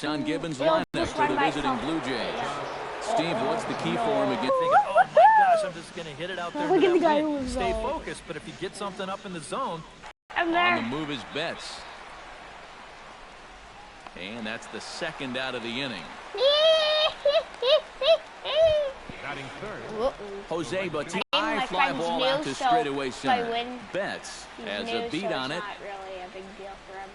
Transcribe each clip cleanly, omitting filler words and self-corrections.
Sean Gibbons' lineup for the visiting Blue Jays. Steve, what's the key for him again? Oh my gosh, I'm just going to hit it out there. Look at the guy who was Stay focused, but if you get something up in the zone. On the move is Betts. And that's the second out of the inning. Batting third. Jose Bautista, high fly ball out to straightaway center. Betts has a beat on it. Not really a big deal for him.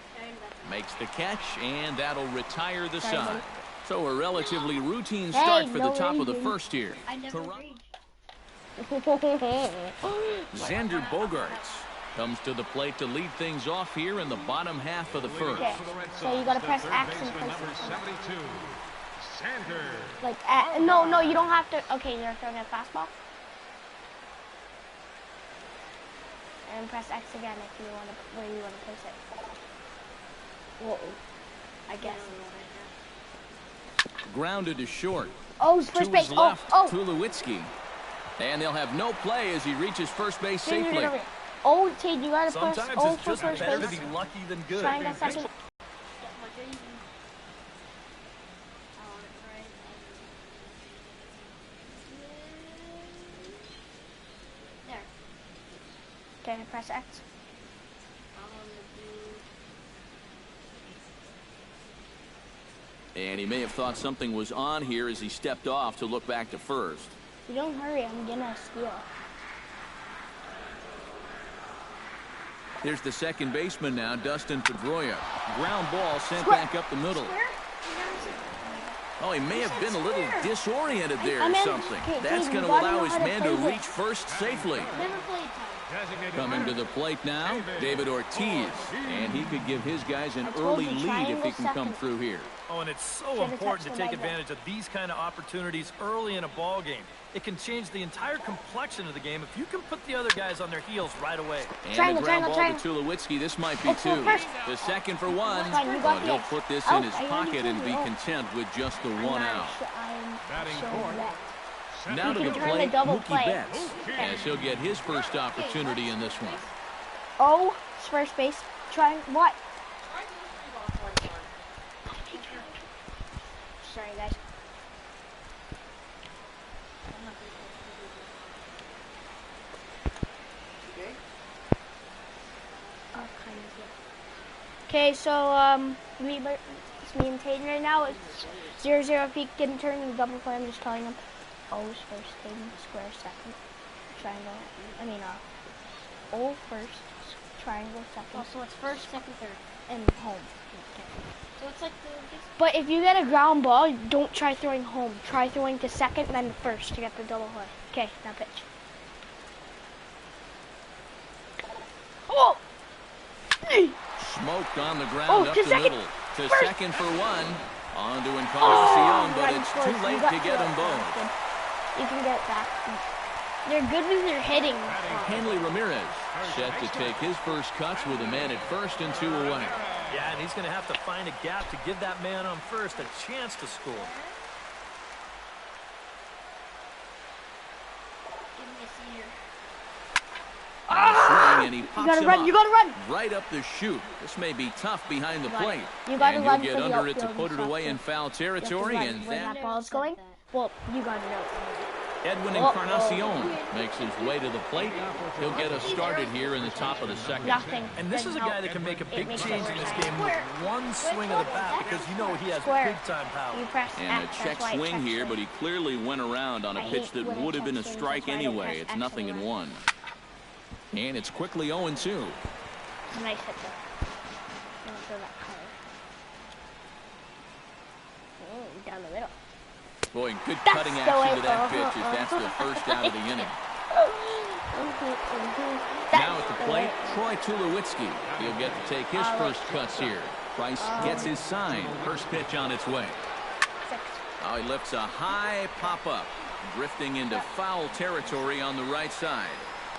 Makes the catch, and that'll retire the side. So a relatively routine start for the top of the first here. Xander Bogaerts comes to the plate to lead things off here in the bottom half of the first. Okay. So you gotta press X and place it. Like, no, you don't have to. Okay, you're throwing a fastball. And press X again if you want to, where you want to place it. Whoa. I guess. Grounded to short. Oh, it's first base. Left, oh. Tulowitzki. And they'll have no play as he reaches first base safely. Oh, Tate, you gotta press O for first base. Sometimes it's just better to be lucky than good. Trying to second. Okay, press X. And he may have thought something was on here as he stepped off to look back to first. You don't hurry, I'm gonna steal. Here's the second baseman now, Dustin Pedroia. Ground ball sent back up the middle. Oh, he may have been a little disoriented there or something. That's going to allow his man to reach first safely. Coming to the plate now, David Ortiz. And he could give his guys an early lead if he can come through here. Oh, and it's so important to take advantage of these kind of opportunities early in a ball game. It can change the entire complexion of the game if you can put the other guys on their heels right away. And the ground ball to Tulowitzki. This might be two. The second for one. But he'll put this in his pocket and be content with just the one out. Now to the plate, Mookie Betts, as he'll get his first opportunity in this one. Oh, it's first base. Trying what? Sorry, guys. Okay, so it's me and Tatum right now. It's 0-0. If he can turn the double play, I'm just telling him. O's first, Tatum square second, triangle. O first, triangle second. Oh, so it's first, second, third, and home. Okay. So it's like the. But if you get a ground ball, don't try throwing home. Try throwing to second, and then first to get the double play. Okay, now pitch. Oh! Smoked on the ground up the middle. To second for one. On to Encarnacion, but it's too late to get them both. You can get it back. They're good with their hitting. Hanley Ramirez set to take his first cuts with a man at first and 2 away. Yeah, and he's going to have to find a gap to give that man on first a chance to score. And he pops him up. You gotta run. Right up the chute. This may be tough behind the plate. You gotta and run he'll get under it to put it away in foul territory. And when that ball's going, well, you gotta know. Edwin Encarnacion makes his way to the plate. He'll get us started here in the top of the second. And this is a guy that can make a big change in this game with one swing of the bat because you know he has big-time power. And a check swing here, but he clearly went around on a pitch that would have been a strike anyway. It's 0-1. And it's quickly 0-2. Nice hit there. Down the middle. Boy, good cutting action to that pitch as that's the first out of the inning. Now at the plate, Troy Tulowitzki. He'll get to take his first cuts here. Price gets his sign. First pitch on its way. Oh, he lifts a high pop-up, drifting into foul territory on the right side.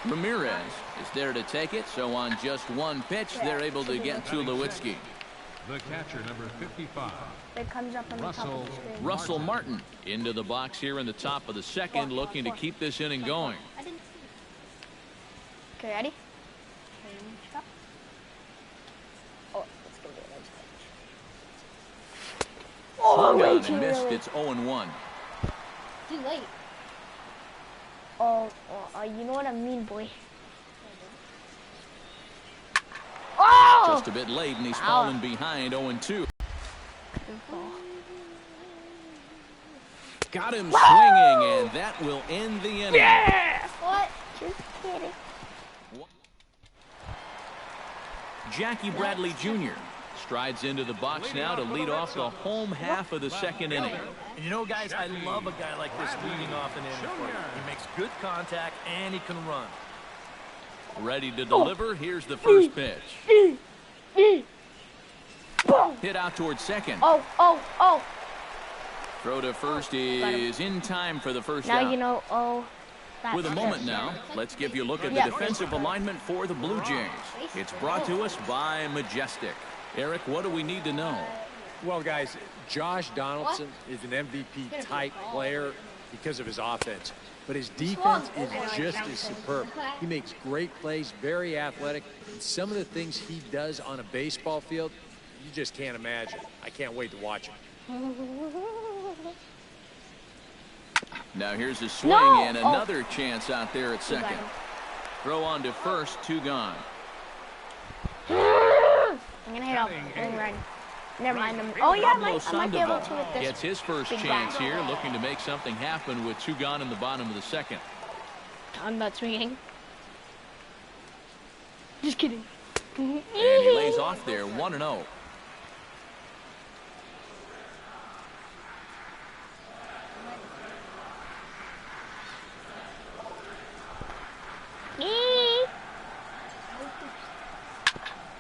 Ramirez is there to take it, so on just one pitch, they're able to get Tulowitzki. The catcher, number 55. That comes up on the top of the screen. Russell Martin into the box here in the top of the second, looking to keep this inning going. Okay, ready? Oh, let's go get it. swung way on too and missed. early. It's 0-1. Too late. You know what I mean, boy. Oh! Just a bit late, and he's fallen behind 0-2. Got him swinging, and that will end the inning. Yeah! What? Just kidding. Jackie Bradley Jr. strides into the box now to lead off the home half of the second inning. And you know, guys, I love a guy like this leading off an inning for you. He makes good contact, and he can run. Ready to deliver. Here's the first pitch. Hit out towards second. Oh. Throw to first is in time for the first out. Now you know, that's With a moment now, let's give you a look at the defensive alignment for the Blue Jays. It's brought to us by Majestic. Eric, what do we need to know? Well, guys, Josh Donaldson is an MVP-type player because of his offense. But his defense is just as superb. He makes great plays, very athletic. And some of the things he does on a baseball field, you just can't imagine. I can't wait to watch him. Now here's a swing and another chance out there at second. Throw on to first, 2 gone. I'm gonna hit a home run. Never mind. I might be able to with this. Gets his first chance here, looking to make something happen with 2 gone in the bottom of the second. I'm not swinging. Just kidding. And he lays off there, 1-0.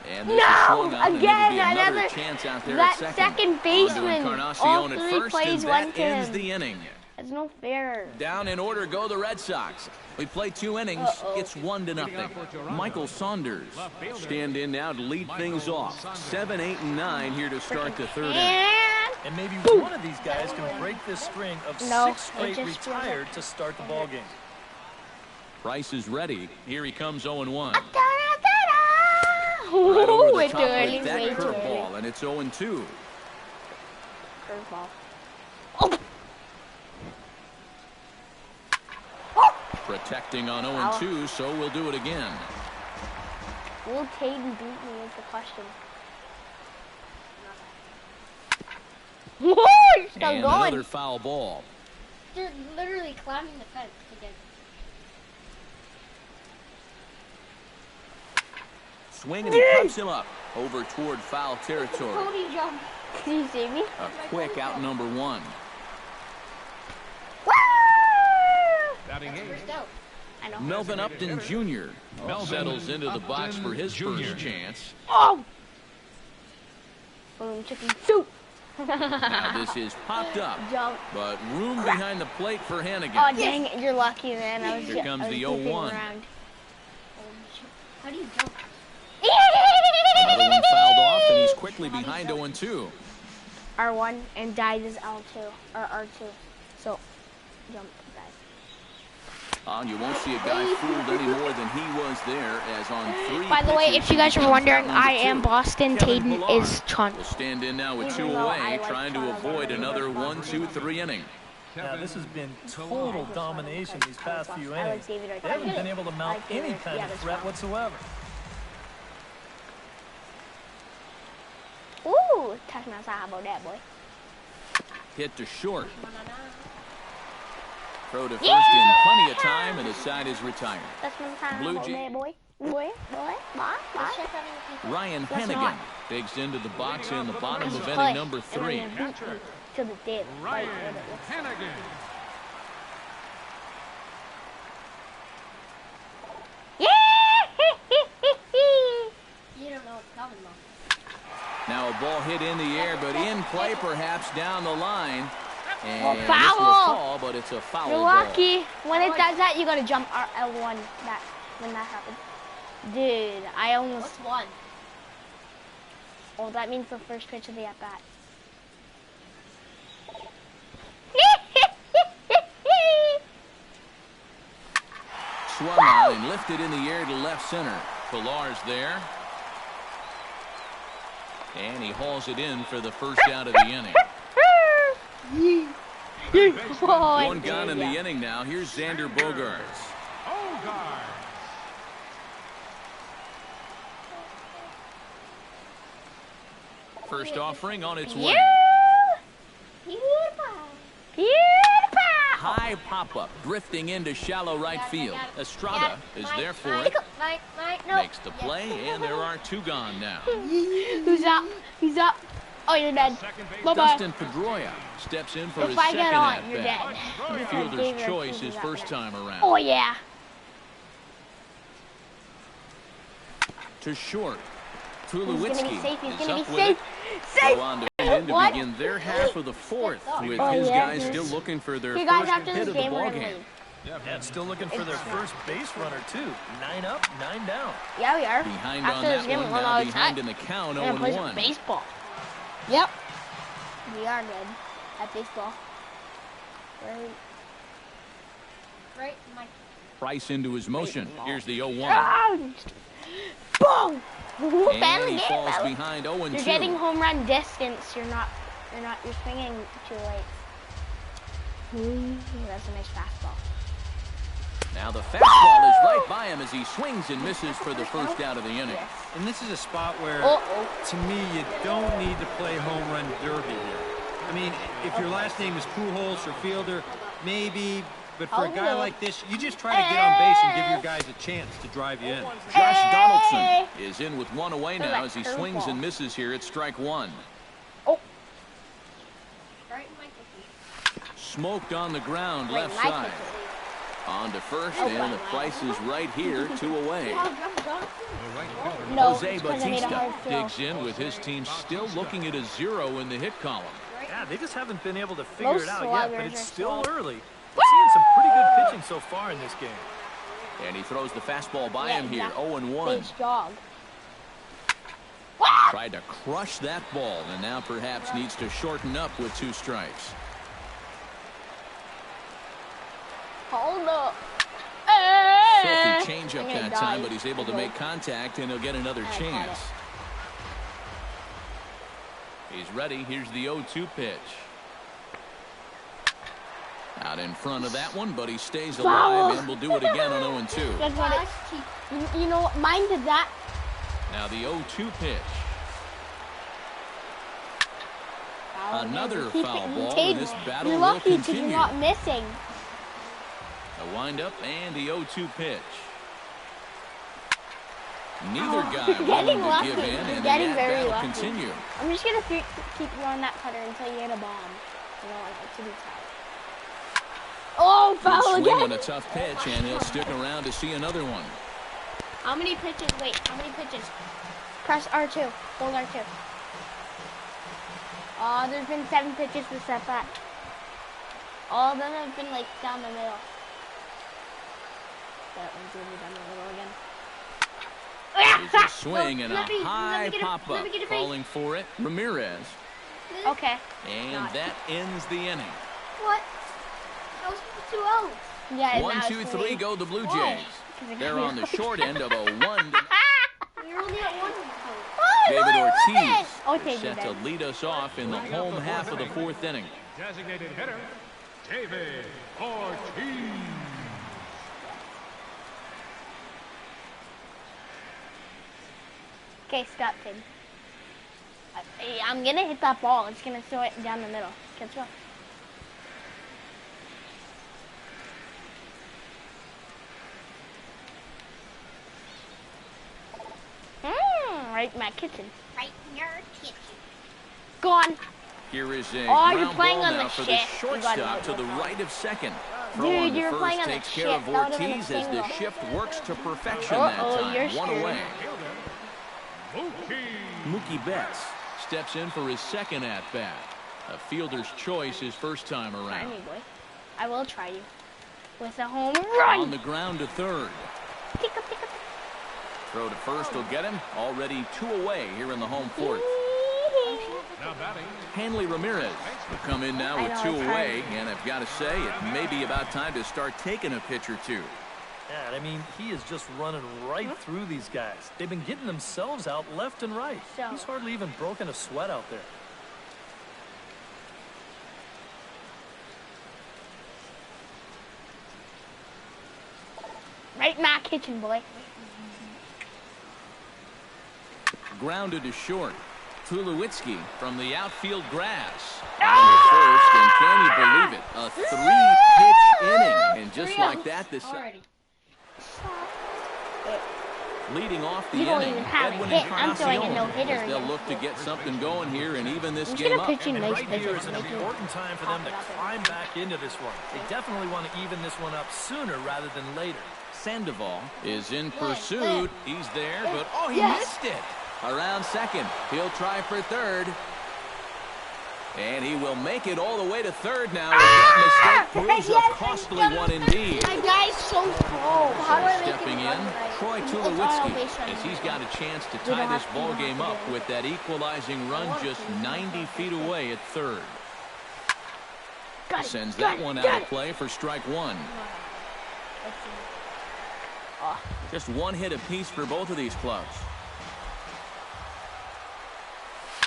And this is swung on, again, and another chance out there that at second baseman. All 3 first, plays and went that to ends him. the inning. It's no fair. Down in order go the Red Sox. We play 2 innings. It's 1-0. Michael Saunders stand in now to lead things off. 7, 8, and 9 here to start the third inning. And maybe one of these guys can break this string of 6 straight retired to start the ball game. Price is ready. Here he comes 0-1. Right over the top with that curveball, and it's 0-2. Curveball. Protecting on 0-2, so we'll do it again. Will Tatum beat me is the question. Whoa, you're still and going. Another foul ball. They're literally climbing the fence again. Swing, and he pops him up over toward foul territory. Cody jump. Can you see me? A quick out number 1. Batting 8. First out. I know. Melvin Upton Jr. settles into the box for his first chance. Oh! Boom, chicken soup. Now this is popped up, Jump. but room behind the plate for Hannigan. Oh, dang it. You're lucky, man. I was Here comes the 0-1. How do you jump? Another one fouled off, and he's quickly behind 0-2. R1 and died is L2 or R2. So jump dive. You won't see a guy fooled any more than he was there, as on 3 By the way, pitches, if you guys he are wondering, comes down I to am 2. Boston. Kevin Tatum Millar is Chunt. will stand in now with 2 Even though I away, like trying to Chunt, avoid another 1-2-3 inning. Now, this has been total domination these past few I like innings. David They haven't been able to mount like any David. kind Yeah, of that's threat fine. whatsoever. Ooh, touch my side about that, boy. Hit to short. Throw to first in plenty of time, and the side is retired. That's my side Blue about Jay- that, boy. Boy. Let's check out anything. Ryan That's Hannigan not. digs into the box in the bottom of Play. inning number And 3. I'm gonna beat you to the death. Ryan Like, what it looks like. Hannigan. You don't know what's coming, though. Now a ball hit in the air, but in play, perhaps down the line. And this foul. will fall, but it's a foul You're ball. lucky. When it does that, you gotta jump L1. When that happens. Dude, I almost. What's 1? Oh, that means the first pitch of the at bat. Swung on and lifted in the air to left center. Pilar's there. And he hauls it in for the first out of the inning. Oh, One gone in the inning now. Here's Xander Bogaerts. First offering on its way. High pop-up, drifting into shallow right field. Estrada is there for it. Makes the play, and there are 2 gone now. Who's up? He's up. Oh, you're dead. Bye-bye. Dustin Pedroia steps in for his If I second get on, you're at-bat. dead. The fielder's choice his first time around. Oh, yeah. To short. He's going to be Tulowitzki safe. He's is going to up be with safe. it. Safe. Go on to begin their half of the fourth, with his guys still looking for their You guys, first after hit this of the game, we're ball going to game. leave. Yeah, still looking for their first base runner, too. 9 up, 9 down. Yeah, we are. Behind after on this that game, one, we're now all behind tied. in the count, We're going to play 0-1. some baseball. Yep. We are good at baseball. Right, Mike. Price into his motion. Here's the 0-1. Ah! Boom! And Family he game, falls fella. behind 0-2. You're getting home run distance. You're swinging too late. That's a nice fastball. Now the fastball is right by him as he swings and misses for the first out of the inning. Yes. And this is a spot where, Uh-oh. to me, you don't need to play home run derby here. I mean, if your last name is Pujols or Fielder, maybe, but for a guy like this, you just try to get on base and give your guys a chance to drive you in. Josh Donaldson is in with 1 away Look at now that as he curveball. swings and misses here at strike 1. Oh, Right, Mike. Smoked on the ground wait, left my side. pitch. On to first, and the Price is right here, 2 away. No, Jose it's 'cause I made a Bautista hard throw. digs in with his team still looking at a 0 in the hit column. Yeah, they just haven't been able to figure Most it out yet, but sluggers it's are still slow. early. We're seeing some pretty good pitching so far in this game. And he throws the fastball by Yeah, him here, exactly. 0-1. Big jog. Tried to crush that ball, and now perhaps needs to shorten up with 2 strikes. Hold up. Filthy changeup I'm gonna that die. time, but he's able to make contact, and he'll get another caught chance. He's ready. Here's the 0-2 pitch. Out in front of that one, but he stays Foul. alive and will do it again on 0-2. That's what it, you know what? Mine did that. Now the 0-2 pitch. Another Keep foul it ball, Tatum. and this battle You're will lucky because you're continue. not missing. A windup and the 0-2 pitch. Neither guy You're willing getting to lucky. give in, You're and getting that very battle lucky. continue. I'm just gonna keep throwing that cutter until you hit a bomb. You know, like to be tight. Oh, Good foul swing again. on a tough pitch, and he'll stick around to see another one. How many pitches? Wait, how many pitches? Press R2. Hold R2. Oh, there's been 7 pitches to set back. All of them have been like down the middle. That one's gonna be down the middle again. There's a swing and a let me high get a- pop-up. let me get a base. Calling for it, Ramirez. Okay. And Not. that ends the inning. What? That was 2 outs. Yeah. 1, that 2, was 3 me. go the Blue Why? Jays. They're on the short end of a 1. You're only at 1 out. Oh, David I love Ortiz it. Oh, is David set to did. lead us off in the home half of the 4th inning. Designated hitter, David Ortiz. Okay, stop, Tim. I'm gonna hit that ball. It's gonna throw it down the middle. Let's go. Right in my kitchen. Right in your kitchen. Gone. Here is a Oh, you're ground playing ball on now the for the shift. You got shortstop it. to the right of second. Throw Dude, on to you're first playing on the takes care of shift. That would've been a Ortiz as the single. shift works to perfection Uh-oh, that time. you're 1 screwed. away. Mookie. Mookie Betts steps in for his second at-bat. A fielder's choice his first time Try around. me, boy. I will try you. With a home On run. the ground to third. Tick up, tick up. Throw to first will get him. Already 2 away here in the home fourth. Now batting, Hanley Ramirez will come in now I with know, 2 it's away. And I've got to say, it may be about time to start taking a pitch or two. Yeah, and I mean, he is just running right through these guys. They've been getting themselves out left and right. So- He's hardly even broken a sweat out there. Right in my kitchen, boy. Grounded to short. Tulowitzki from the outfield grass. On the first, and can you believe it? A 3-pitch inning. And just like that, this leading off the You don't inning, even have a Edwin hit. I'm throwing a Encarnacion, no-hitter as they'll again. look to get something going here and even this Instead game of up. pitching nice Right here pitches, is an make it important time for them to climb back into this one. They definitely want to even this one up sooner rather than later. Sandoval is in pursuit. He's there, but he Yes. missed it. Around second. He'll try for third. And he will make it all the way to third now. That mistake proves a costly one indeed. My guy's so slow. How do I make Stepping him in, run right? Troy It's Tulowitzki, auto-base as he's got a chance to don't tie have this to- ball you don't game have up to do with that equalizing run just 90 feet away at third. Got it, Sends got that it, one out got of it. play for strike one. Just one hit apiece for both of these clubs.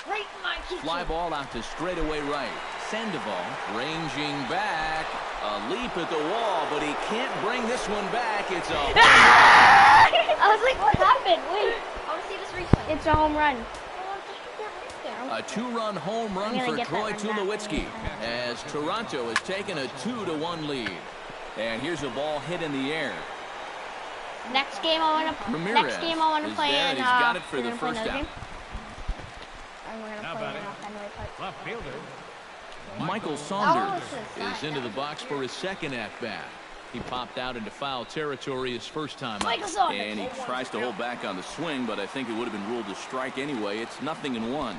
Right in my kitchen. Fly ball out to straightaway right. Sandoval ranging back. A leap at the wall, but he can't bring this one back. It's a I was like, what happened? Wait, I want to see this replay. It's a home run. A two-run home run I'm gonna for get Troy that one back. Tulowitzki as Toronto has taken a 2-1 lead. And here's a ball hit in the air. Next game I want to. Ramirez Next game I want to is play there, in. and he's got it for we're the gonna play first another out. game. And we're How gonna play about in it? Fenway Park. Left fielder. Michael Saunders is into the box for his second at-bat. He popped out into foul territory his first time out. And he tries to hold back on the swing, but I think it would have been ruled a strike anyway. It's 0-1.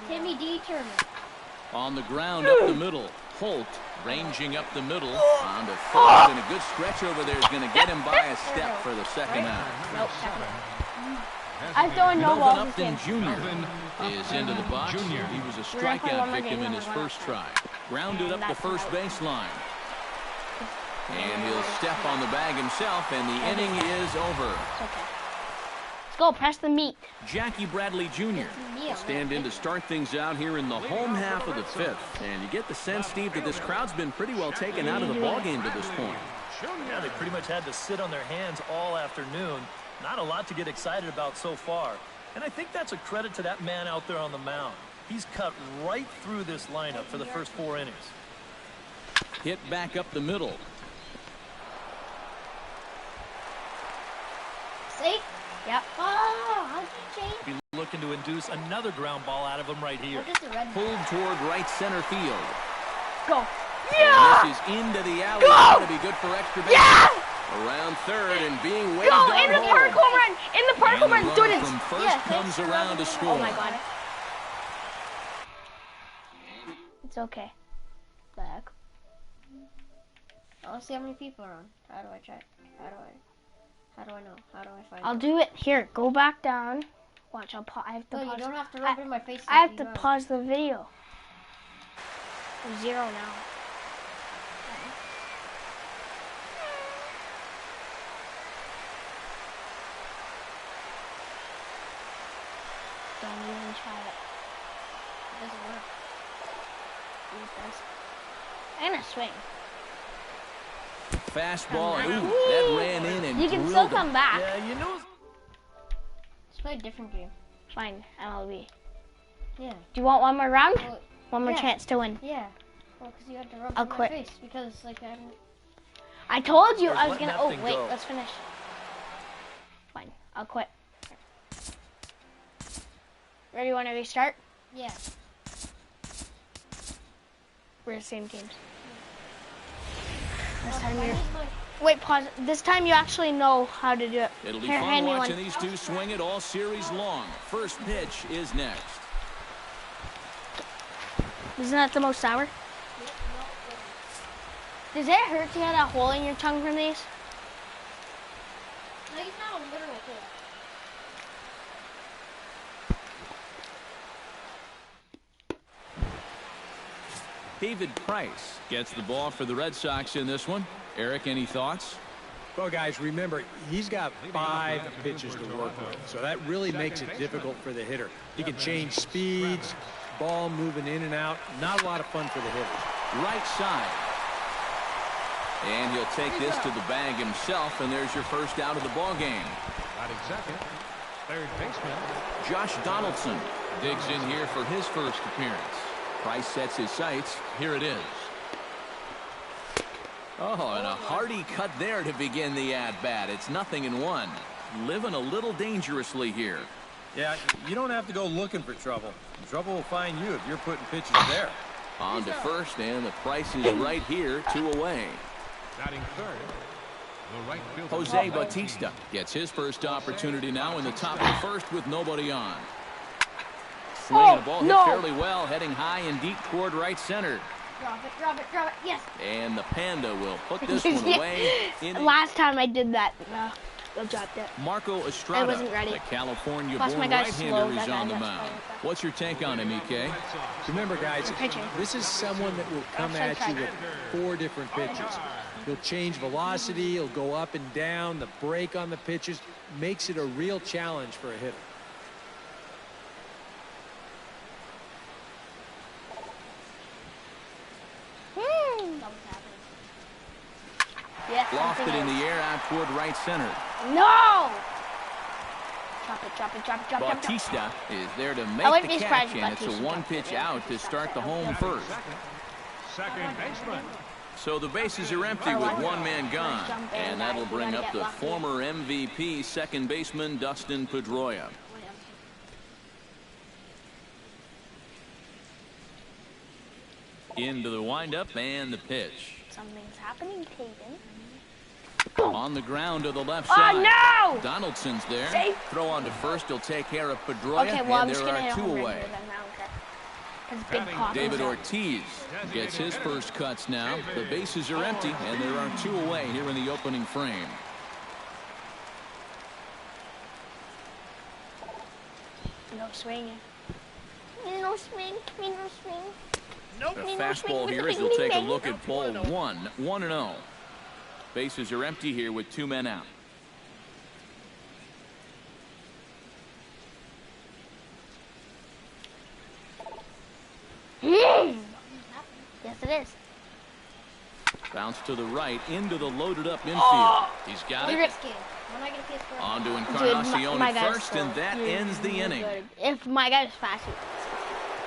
Timmy D tournament. On the ground up the middle. Holt ranging up the middle on to first, and a good stretch over there is going to get him by a step for the second out. Nope. I'm throwing no Melvin balls this Upton game. Jr. is into the box. Jr. He was a We're gonna play strikeout one more victim game, in then his we're gonna- first try. Grounded up the That's first right. baseline. And he'll step on the bag himself, and the inning is over. It's okay. Let's go. Press the meat. Jackie Bradley Jr. will stand in to start things out here in the home half of the fifth. And you get the sense, Steve, that this crowd's been pretty well taken out of the ballgame to this point. Yeah, they pretty much had to sit on their hands all afternoon. Not a lot to get excited about so far. And I think that's a credit to that man out there on the mound. He's cut right through this lineup for the first 4 innings. Hit back up the middle. See? Yep. Oh, how'd you change? Be looking to induce another ground ball out of him right here. What is the red? Pulled toward right center field. Go. And this is into the alley. It's going to be good for extra base. Around third and being waved Go on in the home. park home run. In the park And home the run. runner Students. from first Yeah, comes around to score. Oh my god. It's okay. Back. I want to see how many people are on. How do I check? How do I know? How do I find I'll out? do it. Here, go back down. Watch, I have to No, pause. you don't have to rub it in my face. I have like to you are. pause the video. 0 now. Don't even try it. It doesn't work. It does. And a swing. Fastball. Ooh, that ran in and You can still drilled him. come back. Yeah, you know. Let's play a different game. Fine, MLB. Yeah. Do you want one more round? Well, One more yeah. chance to win. Yeah. Well, because you had to rub I'll it in quit. my face because, like, I didn't. I told you Or I was let gonna. that Oh thing wait, go. let's finish. Fine, I'll quit. Ready? Want to restart? Yeah. We're the same teams. This Well, time I you need my- wait. Pause. This time you actually know how to do it. It'll be Here, fun hand me watching one. these two swing it all series long. First pitch is next. Isn't that the most sour? Does it hurt to have that hole in your tongue from these? No, he's not a literal hole. David Price gets the ball for the Red Sox in this one. Eric, any thoughts? Well, guys, remember, he's got 5 pitches to work with, so that really makes it difficult for the hitter. He can change speeds, ball moving in and out. Not a lot of fun for the hitters. Right side. And he'll take this to the bag himself, and there's your first out of the ball game. Batting second, third baseman. Josh Donaldson digs in here for his first appearance. Price sets his sights. Here it is. Oh, and a hearty cut there to begin the at-bat. It's 0-1. Living a little dangerously here. Yeah, you don't have to go looking for trouble. Trouble will find you if you're putting pitches there. On to first, and the Price is right here, 2 away. Batting third, the right fielder. Jose Bautista gets his first opportunity now in the top of the first with nobody on. Swinging the ball hit fairly well, heading high and deep toward right center. Drop it, drop it, drop it. Yes. And the Panda will put this one away. Last time I did that, I dropped it. Marco Estrada, I wasn't ready. the California-born Plus my guy's slow, right-hander, is that on the guy mound. that's What's your take on him, EK? Remember, guys, Pitching. this is someone that will come at you with 4 different pitches. He'll change velocity, he'll go up and down, the break on the pitches makes it a real challenge for a hitter. Yes, Lofted in the air out toward right center. No! Drop it, drop it, drop it, drop it. Bautista is there to I make like the these catch, prizes, and it's a Bautista. one-pitch out to start the home first. Second baseman. So the bases are empty with one man gone, and that'll bring up the former MVP second baseman Dustin Pedroia. Into the windup and the pitch. Something's happening, Peyton. On the ground to the left side. Oh, no! Donaldson's there. Safe. Throw on to first. He'll take care of Pedroia, Okay, well, I'm and just there going to are hit a 2 home run away. here then. I don't care. 'Cause big pop David is up. Ortiz gets his first cuts now. The bases are empty, and there are 2 away here in the opening frame. No swinging. No swing. No swing. The fastball here as he'll take a look at ball 1. 1-0. Bases are empty here with 2 men out. Yes, it is. Bounce to the right into the loaded up infield. He's got it. When I get a PS4. On to Dude, Encarnacion my at guy's first, slow. and that ends the inning. Good. If my guy's fast,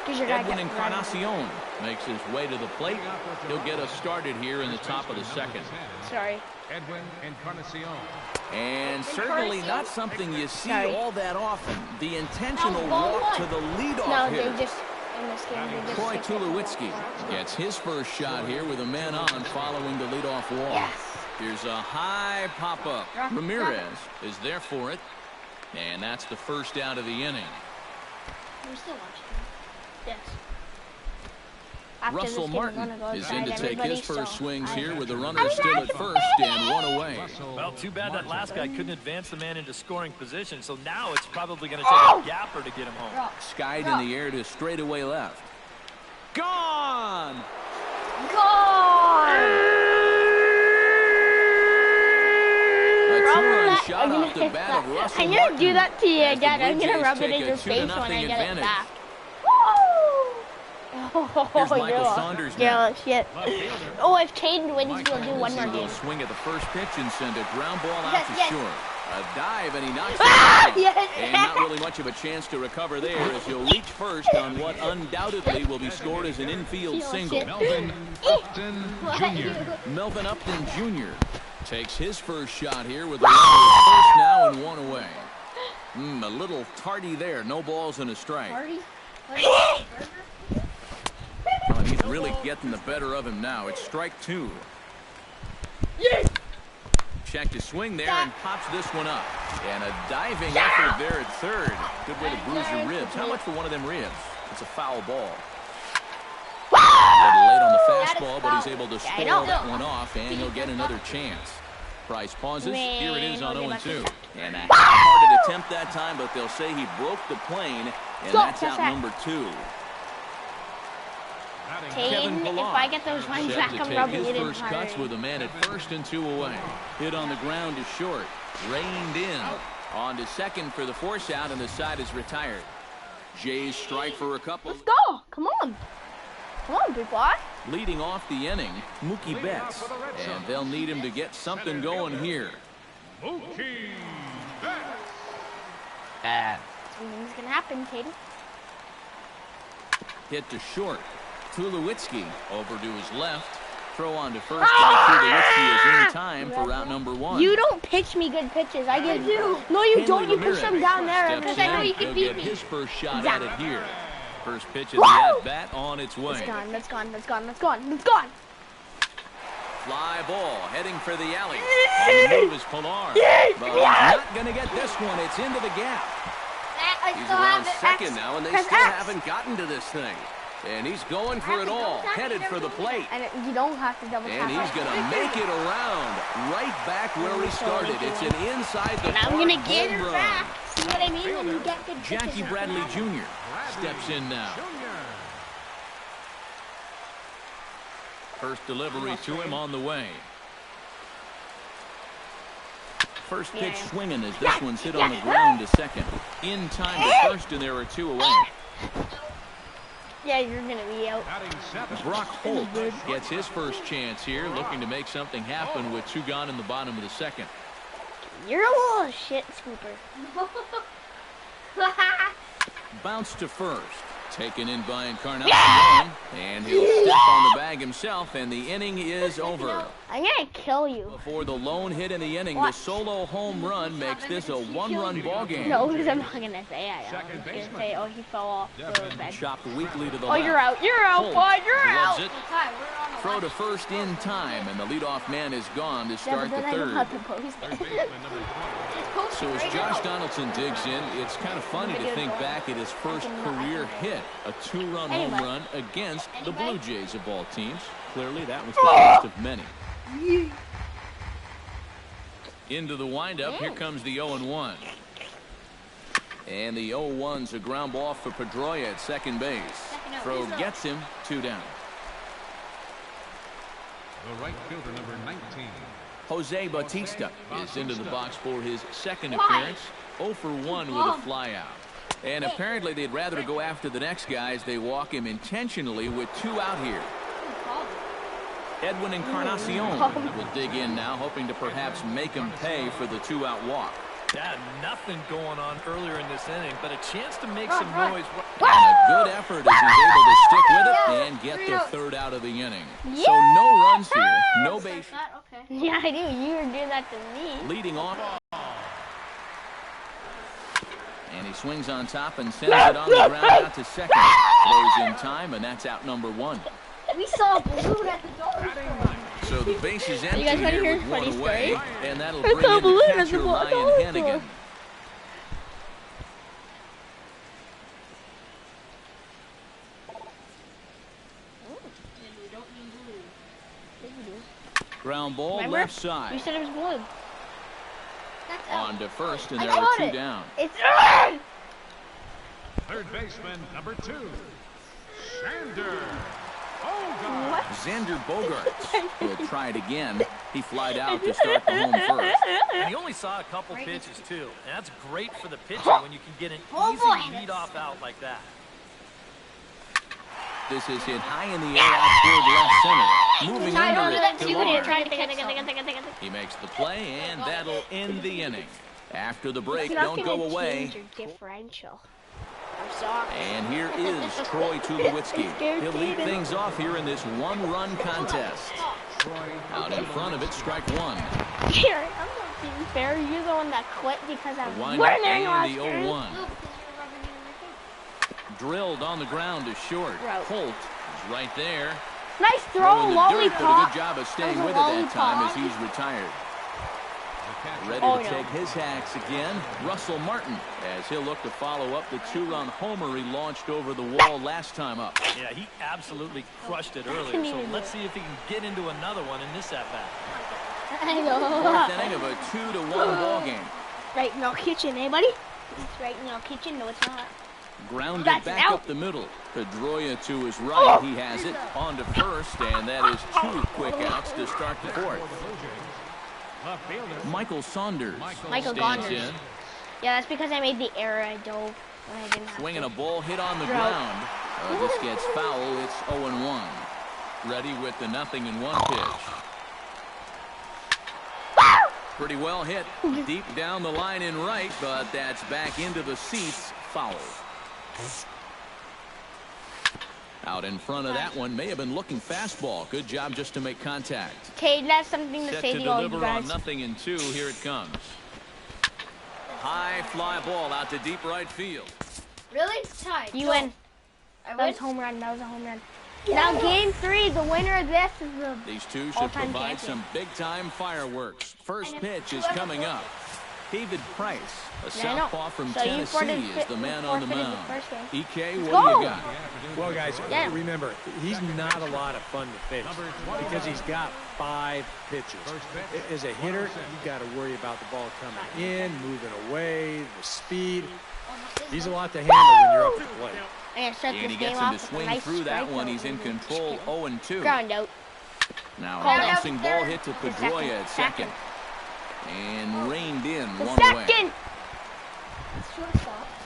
because you're Edwin gonna get Encarnacion makes his way to the plate. He'll get us started here in the top of the second. Sorry. Edwin Encarnacion. And certainly not something you see Sorry. all that often. The intentional walk to the leadoff No, hitter. they just in this game they just Troy stick it. Tulowitzki gets his first shot here with a man on following the leadoff walk. Yes. Here's a high pop-up. Ramirez is there for it. And that's the first out of the inning. I'm still watching. Yes. After Russell this game, Martin I'm gonna go is try in to take everybody, his first so swings I- here with the runner still at first and 1 away. Well, too bad that last guy couldn't advance the man into scoring position, so now it's probably going to take a gapper to get him home. Skied in the air to straightaway left. Gone! A two-run shot off the bat of Russell I'm Martin. gonna do that to you as the again. I'm Blue gonna Jays rub it take in a your face when 2-0 I get advantage. it back. Here's Michael Saunders now. Shit. Oh, if Caden wins, we'll do one more He'll game. swing at the first pitch and send a ground ball out Yes, to yes. short. A dive, and he knocks it Ah, down. yes. And not really much of a chance to recover there as he'll reach first on what undoubtedly will be scored as an infield single. Melvin Upton Jr. Melvin Upton Jr. takes his first shot here with the runner at first now and 1 away. A little tardy there. No balls and a strike. Party? Oh, and he's really getting the better of him now. It's strike 2. Checked his swing there and pops this one up. And a diving effort there at third. Good way to bruise your ribs. How much for one of them ribs? It's a foul ball. A little late on the fastball, but he's able to score that one off, and he'll get another chance. Price pauses. Here it is on 0-2. And a half-hearted attempt that time, but they'll say he broke the plane, and that's out number 2. Caden, if I get those ones Set back, to I'm take rubbing his it in first cuts hard. with a man at first and 2 away. Hit on the ground to short. Reined in. On to second for the force out, and the side is retired. Jays strike for a couple. Let's go. Come on. Come on, big boy. Leading off the inning, Mookie Betts. And they'll need him to get something going here. Mookie Betts. Something's going to happen, Caden. Hit to short. Tulowitzki over to his left. Throw on to first. Tulowitzki is in time for route number 1. You don't pitch me good pitches. I give you. No, you don't. You push them down there. Because I know you can beat me. His first shot at it here. First pitch of the at-bat on its way. It's gone. That's gone. That's gone. That's gone. That's gone. Fly ball heading for the alley. On the move is Pilar. But he's not going to get this one. It's into the gap. He's around second now, and they still haven't gotten to this thing. And he's going for it all, headed for the plate. And you don't have to double And he's going to make it around, right back where he started. It's an inside the I'm going to get home her run. back. See what I mean? When you get good pitches. Jackie Bradley Jr. steps in now. First delivery to him on the way. First pitch swinging as this one's hit on the ground to second. In time to first, and there are 2 away. Yeah, you're going to be out. Brock Holt gets his first chance here, looking to make something happen with 2 gone in the bottom of the second. You're a little shit scooper. Bounce to first. Taken in by Encarnacion. And he'll step on the bag himself, and the inning is over. I'm going to kill you. Before the lone hit in the inning, the solo home run makes this a 1-run ball game. No, because I'm not going to say I am. I'm just going to say, oh, he fell off the bed. Chopped weakly to the Oh, left. you're out. You're out, bud. You're Loves out. it. Throw to first in time, and the leadoff man is gone to Yeah, start but the then I don't third. have to post it. So as Josh Donaldson digs in, it's kind of funny to think back at his first career hit, a 2-run home run against the Blue Jays of all teams. Clearly, that was the first of many. Into the windup, here comes the 0-1. And the 0-1's a ground ball for Pedroia at second base. Throw gets him, 2 down. The right fielder, number 19. Jose Bautista is into the box for his second appearance. 0 for 1 with a fly out. And apparently they'd rather go after the next guy as they walk him intentionally with 2 out here. Edwin Encarnacion will dig in now, hoping to perhaps make him pay for the 2-out walk. Yeah, nothing going on earlier in this inning, but a chance to make some noise. And a good effort as he's able to stick with it and get the 3rd out of the inning. So no runs here, no base. Yeah, I do. You were doing that to me. Leading off. And he swings on top and sends it on the ground out to second. Throws in time, and that's out number 1. We saw a balloon at the door. So the base is empty You guys want to here hear with a 1 funny away, story? and that'll I bring saw a in the balloon at catcher the Ryan door. Hannigan. Ground ball Remember? left side. You said it was blue. On to first, and I there are caught 2 it. down. It's Third baseman, number 2. Xander Bogaerts. Xander Bogaerts will try it again. He flied out to start the home first. And he only saw a couple pitches, too. And that's great for the pitcher when you can get an easy leadoff out like that. This is hit high in the air out toward left center. Moving under it to Lawrence. He makes the play, and that'll end the inning. After the break, don't go away. Differential. I'm sorry. And here is Troy Tulowitzki. He'll lead things off here in this 1-run contest. Out in front of it, strike 1. Here, I'm not being fair. You're the one that quit because I'm Wind up winning and last the turn. 0-1. Drilled on the ground to short. Holt is right there. Nice throw, Throwing the dirt, but a lollipop. good job of staying That with was it a that time as lollipop. he's retired. Ready Oh, to no. take his hacks again, Russell Martin, as he'll look to follow up the 2-run homer he launched over the wall last time up. Yeah, he absolutely crushed it earlier, so let's see if he can get into another one in this at-bat. I know. 4th inning of a 2-1 ball game. Right in our kitchen, eh, buddy? It's right in our kitchen. No, it's not. Grounded That's back out. up the middle. Pedroia to his right. He has it on to first, and that is 2 quick outs to start the 4th. Left fielder. Michael Saunders Michael stands Saunders. in. Yeah, that's because I made the error. I dove when I didn't have Swinging to. a ball hit on the Throw. ground. This gets foul. It's 0-1. Ready with the 0-1 pitch. Pretty well hit. Deep down the line in right, but that's back into the seats. Foul. Out in front of that one. May have been looking fastball. Good job just to make contact. Okay, that's something to Set say to to all you deliver on guys. 0-2. Here it comes. High fly ball out to deep right field. Really? Tied. You Go. win. I That win? was a home run. That was a home run. Now game 3, the winner of this is the These two should all-time provide champion. some big-time fireworks. First And pitch is whoever coming wins- up. David Price, a Yeah, I know. southpaw from So you Tennessee, forfeited- is the man on the forfeited the mound. first game. EK, Let's what do go. you got? Well, guys, Yeah. remember, he's not a lot of fun to pitch because he's got 5 pitches. As a hitter, you got to worry about the ball coming in, moving away, the speed. He's a lot to handle when you're up at the plate. I'm going to start And this he game gets him off to with a swing nice through that one. strikeout. He's in control, 0-2. Ground out. Now a Ground out bouncing to ball third. hit to To Pedroia at second. second. And reined in The one away. second.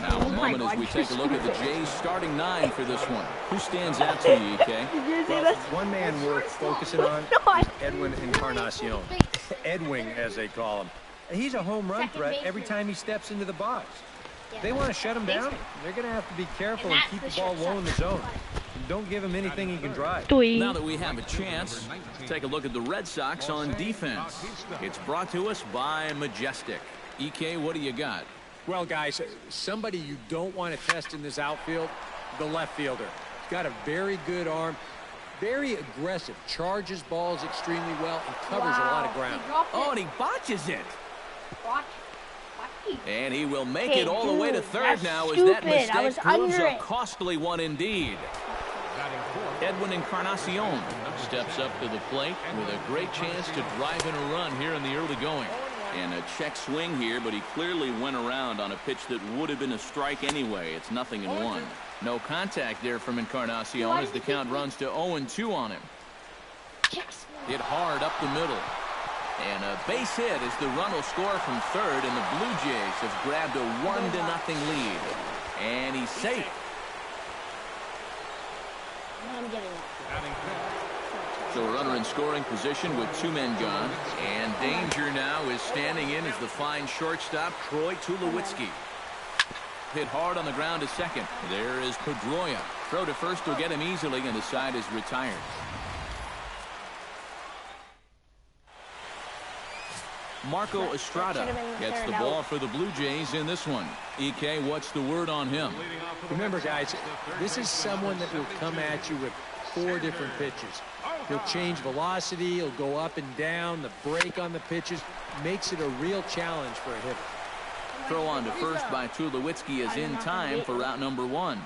Now a Oh my moment as we God, take a look at the Jays starting 9 for this one. Who stands out to you, EK? Did you see Well, this? one man worth focusing on No, I- is Edwin Encarnacion. Edwin, as they call him. He's a home run threat every time he steps into the box. They want to shut him down. They're going to have to be careful and keep the ball low in the zone. Don't give him anything he can drive. Now that we have a chance, take a look at the Red Sox on defense. It's brought to us by Majestic. EK, what do you got? Well, guys, somebody you don't want to test in this outfield, the left fielder. He's got a very good arm, very aggressive, charges balls extremely well, and covers a lot of ground. Oh, and he botches it. Watch. And he will make Okay, it all the way to dude, third that's now as that stupid. I was mistake proves under a it. costly one indeed. Edwin Encarnacion steps up to the plate with a great chance to drive in a run here in the early going. And a check swing here, but he clearly went around on a pitch that would have been a strike anyway. It's 0-1. No contact there from Encarnacion as the count runs to 0-2 on him. Hit hard up the middle. And a base hit as the run will score from third, and the Blue Jays have grabbed a 1-0 lead. And he's safe. I'm getting it. So a runner in scoring position with 2 men gone. And danger now is standing in as the fine shortstop, Troy Tulowitzki. Hit hard on the ground to second. There is Pedroia. Throw to first will get him easily, and the side is retired. Marco Estrada gets the ball for the Blue Jays in this one. EK, what's the word on him? Remember, guys, this is someone that will come at you with 4 different pitches. He'll change velocity, he'll go up and down, the break on the pitches makes it a real challenge for a hitter. Throw on to first by Tulowitzki is in time for route number 1.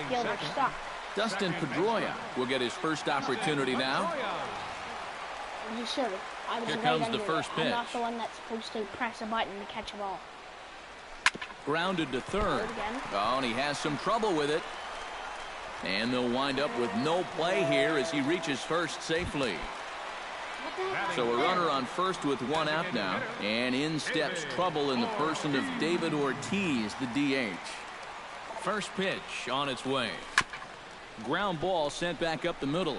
Fielder stuck. Dustin Pedroia will get his first opportunity now. You should have. I was Here right comes under the it. first I'm not pitch. the one that's supposed to press a button to catch a ball. Grounded to third. Again. Oh, and he has some trouble with it. And they'll wind up with no play here as he reaches first safely. So a runner on first with 1 out now. And in steps trouble in the person of David Ortiz, the DH. First pitch on its way. Ground ball sent back up the middle.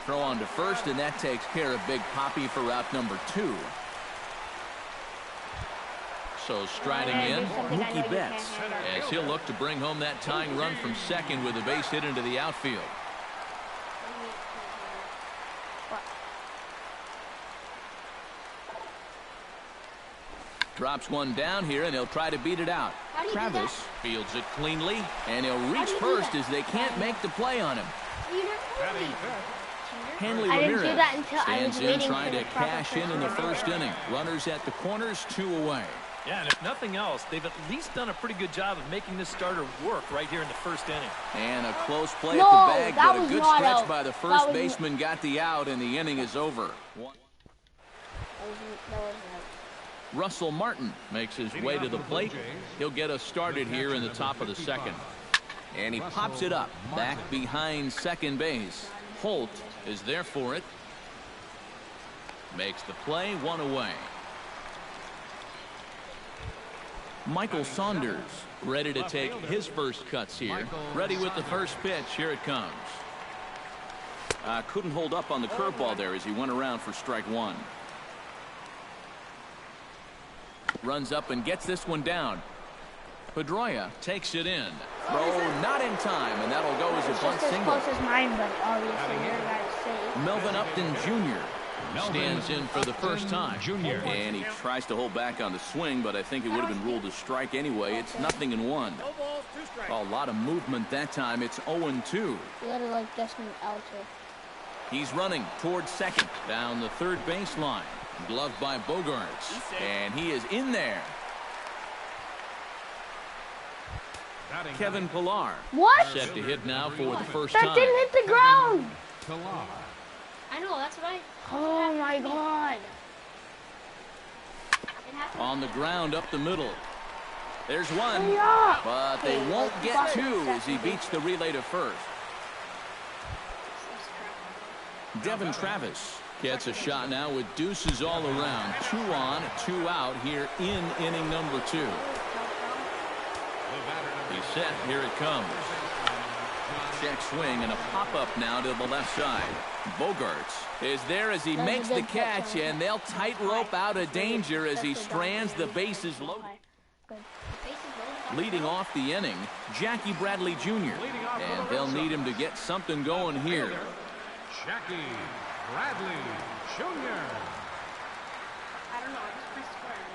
Throw on to first, and that takes care of Big Poppy for route number 2. So striding in, Mookie Betts, as he'll look to bring home that tying run from second with a base hit into the outfield. Drops one down here, and he'll try to beat it out. Travis fields it cleanly, and he'll reach first as they can't make the play on him. Hanley I didn't do Ramirez that until I was stands in waiting trying for to the proper cash in person the to first do it. inning. Runners at the corners, 2 away. Yeah, and if nothing else, they've at least done a pretty good job of making this starter work right here in the first inning. And a close play No, at the bag, that but a was good not stretch out. by the That first was- baseman got the out, and the inning is over. That wasn't out. Russell Martin makes his way to the plate. He'll get us started here in the top of the second. And he pops it up back behind second base. Holt is there for it. Makes the play, 1 away. Michael Saunders ready to take his first cuts here. Ready with the first pitch. Here it comes. Couldn't hold up on the curveball there as he went around for strike one. Runs up and gets this one down. Pedroia takes it in. Throw not in time, and that'll go as a bunt single. Close as mine, but obviously your guys say. Melvin Upton Jr. stands in for the first time. Jr. And he tries to hold back on the swing, but I think it would have been ruled a strike anyway. It's 0-1. A lot of movement that time. It's 0-2. You gotta like Desmond Elder. He's running towards second, down the third baseline. Gloved by Bogaerts, and he is in there. Kevin Pillar. What? Set to hit now for the first That time. didn't hit the ground. I know, that's what I... Oh my god. On the ground up the middle. There's one, Yeah. but they won't get two as he beats the relay to first. Devin Travis gets a shot now with deuces all around. 2 on, 2 out here in inning number 2. He's set. Here it comes. Check swing and a pop-up now to the left side. Bogaerts is there as he makes the catch, and they'll tightrope out of danger as he strands the bases loaded. Leading off the inning, Jackie Bradley Jr. And they'll need him to get something going here. Jackie Bradley Jr. I don't know, I just pressed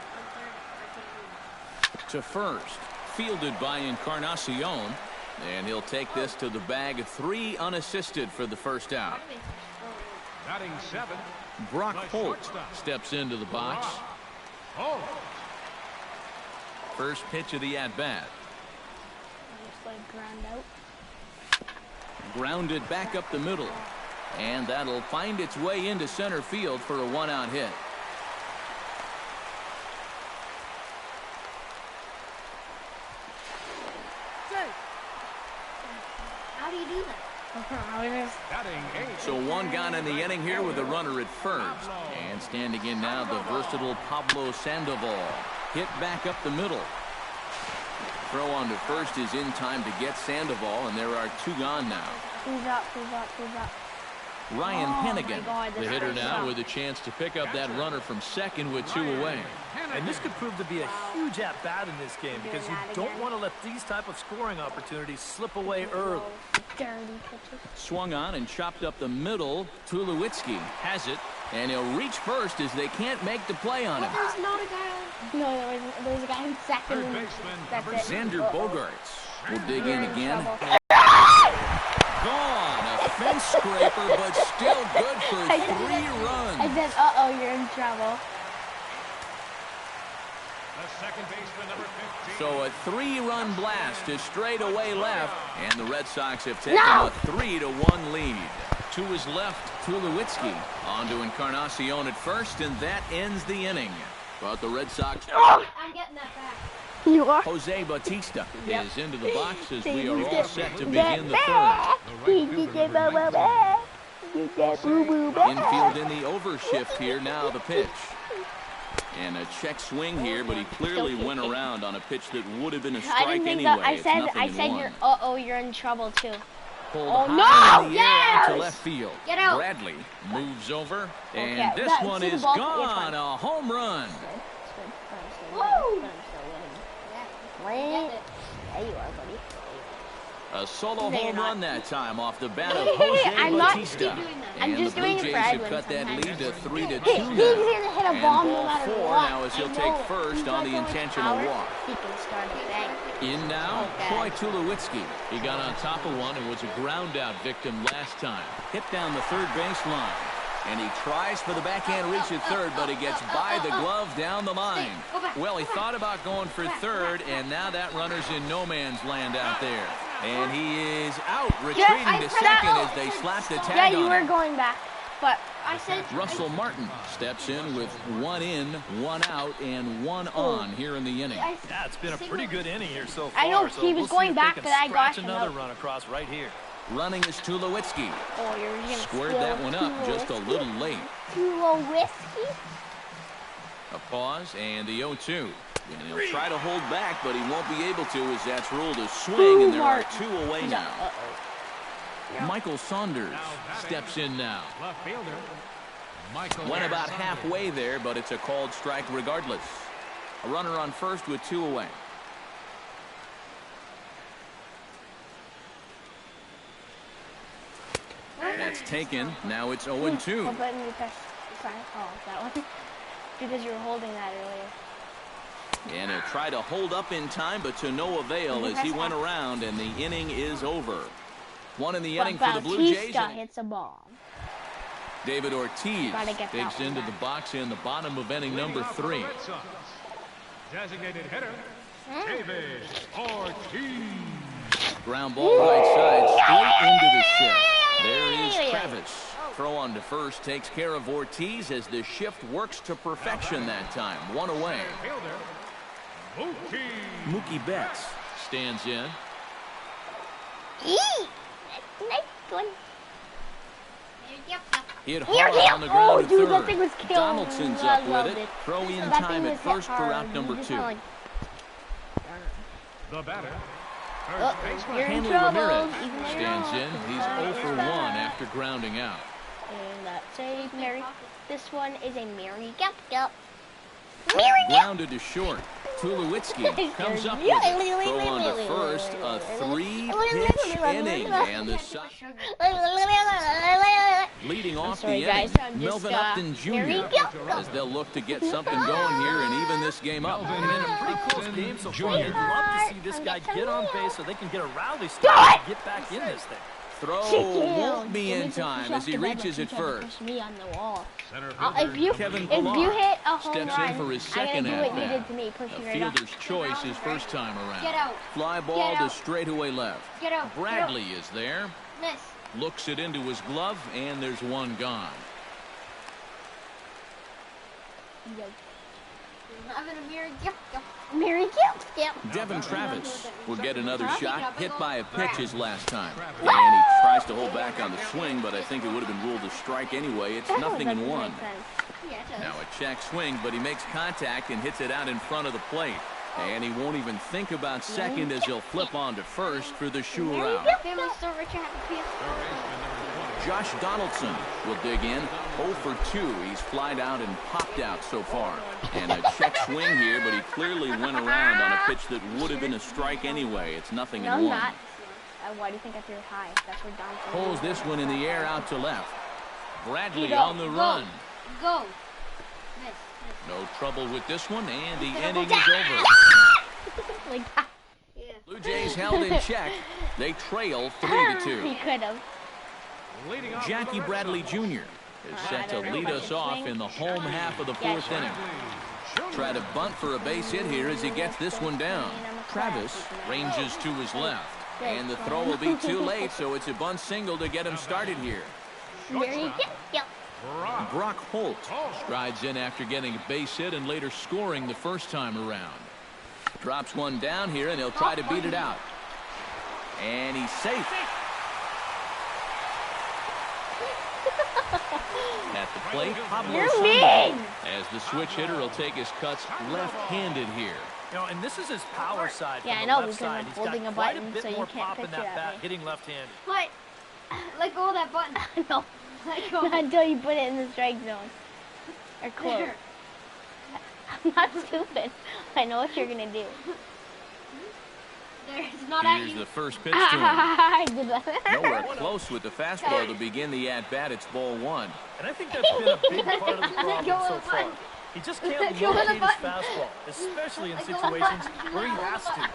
square. To first, fielded by Encarnacion, and he'll take this to the bag. 3 unassisted for the first out. Batting 7. Brock Holt steps into the box. Holt. First pitch of the at-bat. Just like ground out. Grounded back up the middle, and that'll find its way into center field for a 1-out hit. How do you do that? Batting 8. So 1 gone in the inning here with a runner at first. And standing in now, the versatile Pablo Sandoval. Hit back up the middle. Throw on to first is in time to get Sandoval, and there are 2 gone now. Who's up, who's up, who's up? Ryan Hennigan, God, the this hitter is now up. with a chance to pick up that runner from second with 2 away. And this could prove to be a huge at-bat in this game because you that don't again. want to let these type of scoring opportunities slip away early. Dirty pitches. Swung on and chopped up the middle. Tulowitzki has it, and he'll reach first as they can't make the play on him. There's not a guy on... No, there's a guy in second. Third and baseman, that's number it. Xander Bogaerts will dig You're in in again. trouble. Gone. A fence scraper, but still good for 3 I runs. said, uh-oh, you're in trouble. The second baseman, number 15. So a 3-run blast to straightaway left, and the Red Sox have taken No! a 3-1 lead. To his left, Tulowitzki on to Encarnacion at first, and that ends the inning. But the Red Sox... I'm getting that back. You are. Jose Bautista is into the box as we are all Get set to begin the third. back. You get back. You get boo-boo back. Infield in the overshift here. Now the pitch. And a check swing here, but he clearly went around on a pitch that would have been a I strike didn't think anyway. that. I It's said 0-1. you're you're in trouble too. Pulled Oh, high no! in the air out to Yes! left field. Get out. Bradley moves over, and Okay, this that- one see the is ball? It's gone. fine. A home run. Woo! Wait. There you are, buddy. A solo No, you're home not. run that time off the bat of Jose I'm not- Bautista. Keep doing that. I'm And just the doing Blue it Jays for have Edwin cut that sometimes. lead to 3-2 He's now. gonna hit a And bomb no ball matter 4 what. now as he'll I take know. first He's on got the so much intentional power, walk. He can start a bang. In now, Okay. Troy Tulowitzki. He got on top of one and was a ground out victim last time. Hit down the third baseline. And he tries for the backhand reach at third, but he gets by the glove down the line. Well, he thought about going for third, and now that runner's in no man's land out there. And he is out, retreating to second as they slap the Yeah, tag you on were him. going back, but I said... Russell Martin steps in with 1 in, 1 out, and 1 on here in the inning. Yeah, it's been a pretty good inning here so far. I know, so he was we'll see going if they back can for that scratch Goshen another out. run across right here. Running is Tulowitzki. oh, you're gonna Squared steal that one up just a little late. Tulowitzki? A pause and the 0-2. And he'll try to hold back, but he won't be able to as that's ruled a swing, and there are 2 away now. Michael Saunders steps in now. Left fielder. Michael Went about halfway there, but it's a called strike regardless. A runner on first with 2 away. That's taken. Now it's 0-2. What button you press? Oh, that one. Because you were holding that earlier. And he'll try to hold up in time, but to no avail as he went around, and the inning is over. 1 in the inning for the Blue Jays. Bautista hits a ball. David Ortiz digs into the box in the bottom of inning number 3. Designated hitter, David Ortiz. Ground ball right side, straight into the shift. There is Travis. Throw on to first takes care of Ortiz as the shift works to perfection that time. 1 away. Mookie Betts stands in. Nice one. Hit hard on the ground dude, to that third. thing was killed. Donaldson's up with it. Throw in time at first for out number 2. The batter. You're in Hanley trouble. Ramirez stands in. He's 0 for 1 after grounding out. And that's a Mary. This one is a Mary Gap. Grounded to short. Tulowitzki comes up with it. Throw on to first. A 3-pitch inning. And the leading off the inning, Melvin Upton Jr. as they'll look to get something going here and even this game up. And in a pretty close game so far, you'd love to see this guy get on base so they can get a rally start and get back in this thing. Throw won't be in time as he reaches it first. Me on the wall. If you Kevin hit Pillar a home steps run, in for his I'm second gonna do what you at-bat. did to me. Push A you right off. fielder's choice his first time around. Get out. Fly ball Get to out. straightaway left. Get out. Bradley is there. Miss. Looks it into his glove, and there's 1 gone. Having a mirror gift. Mary Gap. Yep. Devin Travis will get another shot, hit by a pitch his last time. And he tries to hold back on the swing, but I think it would have been ruled a strike anyway. It's nothing in 1. Yeah, it does. Now a check swing, but he makes contact and hits it out in front of the plate. And he won't even think about second as he'll flip on to first for the shoe out. Family store rich and happy. Josh Donaldson will dig in. 0 for 2. He's flied out and popped out so far. And a check swing here, but he clearly went around on a pitch that would have been a strike anyway. It's nothing in 1. Not. Why do you think I threw it high? That's where Donaldson Pulls this one in the air out to left. Bradley on the run. Go. Miss. No trouble with this one, and the inning is over. like that. Yeah. Blue Jays held in check. They trail 3-2. He could have. Jackie Bradley Jr. is set to lead us off in the home half of the 4th inning. Try to bunt for a base hit here as he gets this one down. Travis ranges to his left. And the throw will be too late, so it's a bunt single to get him started here. Mary Gap. Brock Holt strides in after getting a base hit and later scoring the first time around. Drops one down here, and he'll try to beat it out. And he's safe. At the plate, Pablo Sandoval, as the switch hitter will take his cuts left-handed here. You know, and this is his power side. Yeah, from I the know, left because side. I'm He's holding got a quite button, bit so you more can't pop in picture that that bat, way. hitting left-handed. What? Let go of that button. No. Let go. Not until you put it in the strike zone. Or close. There. I'm not stupid. I know what you're going to do. There. It's not at Here's you. the first pitch to him. I did that. Nowhere close with the fastball to begin the at-bat. It's ball 1. And I think that's been a big part of the problem so far. He just can't Let go of the locate his button. fastball, especially in Let go of the situations button. where he has to.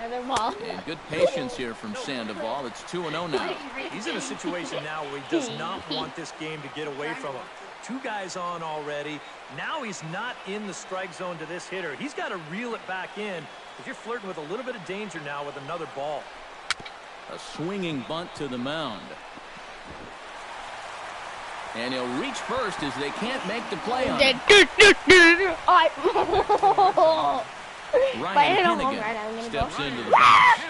Another ball. And good patience here from Sandoval. It's 2-0 now. He's in a situation now where he does not want this game to get away from him. 2 guys on already. Now he's not in the strike zone to this hitter. He's got to reel it back in because you're flirting with a little bit of danger now with another ball. A swinging bunt to the mound. And he'll reach first as they can't make the play on him. Ryan Hennigan steps into the box.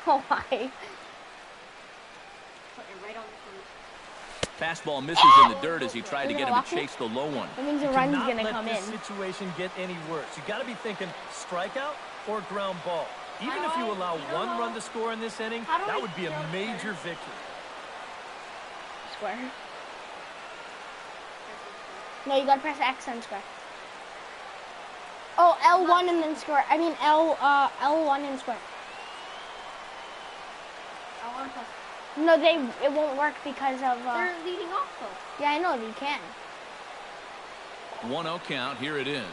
Oh my. Put it right on the Fastball misses in the dirt as he tried to get him to chase the low one. That means the run's going to come in. Let this situation get any worse. You got to be thinking strikeout or ground ball. Even if you allow one run to score in this inning, that would be a major victory. Square. No, you got to press X and square. Oh, L1 and then square. I mean L1 and square. L1 plus. No, it won't work because of they're leading off though. Yeah, I know you can. 1-0 count. Here it is.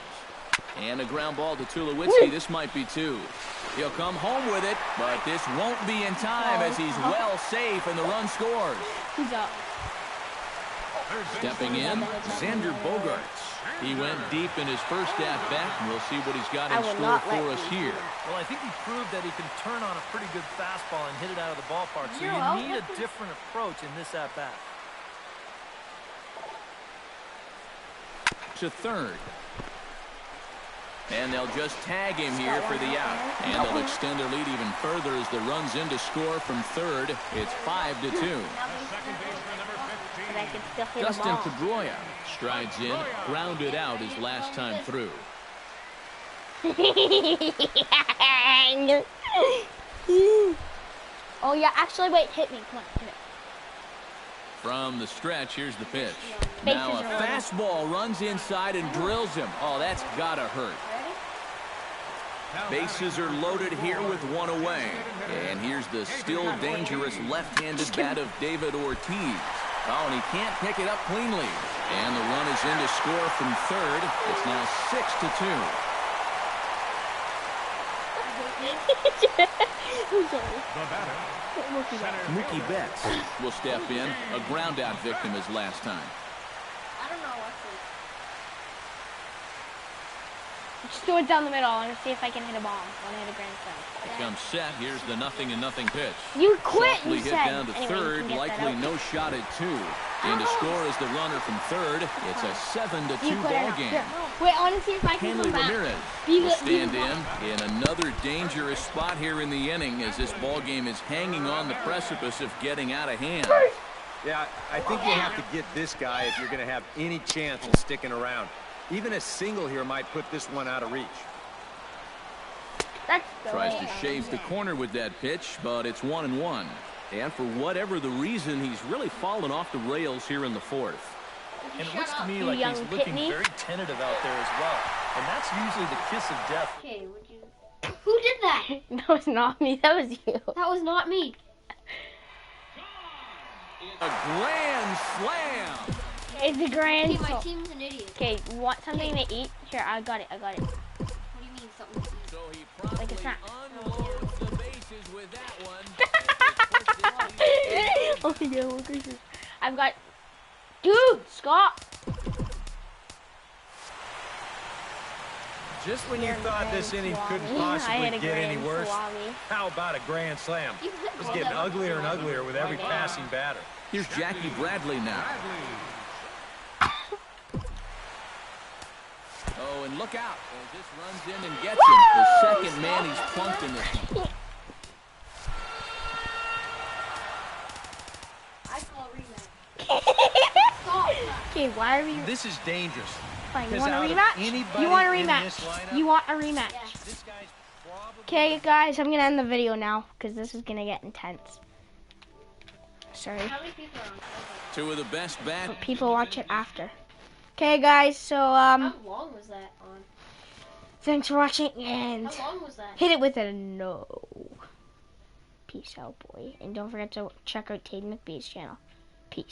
And a ground ball to Tulowitzki. This might be two. He'll come home with it, but this won't be in time as he's well safe and the run scores. He's up. Stepping in, Xander Bogaerts. He went deep in his first at-bat, and we'll see what he's got in store for us here. Well, I think he proved that he can turn on a pretty good fastball and hit it out of the ballpark, so you need a different approach in this at-bat. To third. And they'll just tag him here for the out. And they'll extend their lead even further as the run's in to score from third. It's 5-2. Dustin Pedroia strides in, grounded out his last time through. Oh, yeah, actually, wait, hit me. Come on, hit it. From the stretch, here's the pitch. Now a fastball runs inside and drills him. Oh, that's gotta hurt. Bases are loaded here with one away. And here's the still dangerous left-handed bat of David Ortiz. Oh, and he can't pick it up cleanly. And the run is in to score from third. It's now 6-2. Mookie Betts will step in. A ground-out victim his last time. I don't know what's this. Just throw it down the middle. I want to see if I can hit a bomb. I want to hit a grand slam. It comes set. Here's the 0-0 pitch. You quit, Softly you hit said. down to Anyway, third. Likely no shot at two. And to score is the runner from third. It's a 7-2 ball game. Wait, I want to see if I can Hanley come back. Ramirez will stand in another dangerous spot here in the inning as this ball game is hanging on the precipice of getting out of hand. Yeah, I think you have to get this guy if you're going to have any chance of sticking around. Even a single here might put this one out of reach. Tries to shave the corner with that pitch, but it's 1-1. And for whatever the reason, he's really fallen off the rails here in the fourth. And it looks to me like he's looking very tentative out there as well. And that's usually the kiss of death. Okay, would you... Who did that? That was not me. That was you. That was not me. A grand slam. It's a grand slam. Okay, my team's an idiot. Okay, want something to eat? Here, I got it. What do you mean something to eat? So he probably like a snack. unloads the bases with that one. Oh my god, look at this. I've got... Dude, Scott! Just when you thought this inning couldn't possibly get any worse, how about a grand slam? It's getting uglier and uglier with every passing batter. Here's Jackie Bradley now. Oh, and look out as this runs in and gets him. The second man he's plunked in this one. I call rematch. Okay, why are we... This is dangerous. Fine, you want a rematch? You want a rematch? You want a rematch? Okay, guys, I'm going to end the video now because this is going to get intense. Sorry. How many people are on? Two of the best bats. People watch it after. Okay, guys, so, How long was that on? thanks for watching, and How long was that? hit it with a no. Peace out, boy. And don't forget to check out Tate McBee's channel.